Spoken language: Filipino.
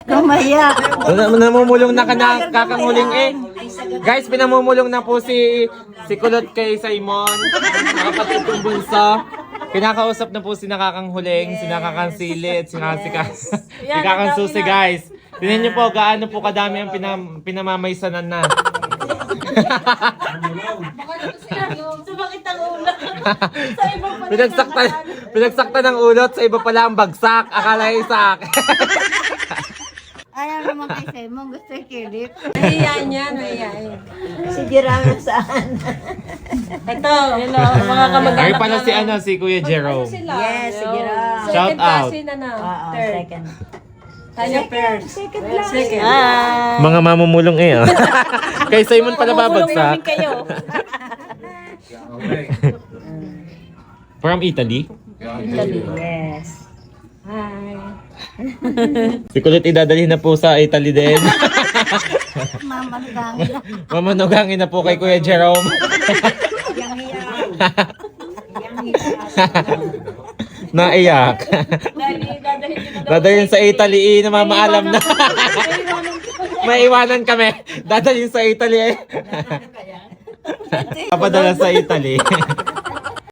Kamaya. Namumulong na kakanghuling eh. Guys, pinamumulong na po si Kulot kay Simon. Nakapatid kong bunso. Kinakausap na po si nakakanghuling, si nakakansili at si nakakansusi guys. Tingnan niyo po gaano po kadami ang pinamamaysanan na. Sumakit ang ulo. Pinagsakta ng ulot, sa iba pala ang bagsak. Akala isa akin. Ayaw naman kay Simon, gusto yung kilip. Mahihayin yan, mahihayin. Si Jerome saan? Ito, hello, mga kamag-anak. Ay pala si Kuya Jerome. Yes, si Jerome. Shout Second out. cousin na. Oo, Third. second. Tayo first. Second. Mga mamumulong eh. Oh. Kay Simon pala babagsak. kayo. From Italy. Yes. Hi. Si Kulot idadalhin na po sa Italy din. Mamanggang. Mamanugangin na po kay Kuya Jerome. Naiyak. Dadalhin sa Italy, namamaalam na. May iwanan kami. Dadalhin sa Italy eh. Papadala sa Italy.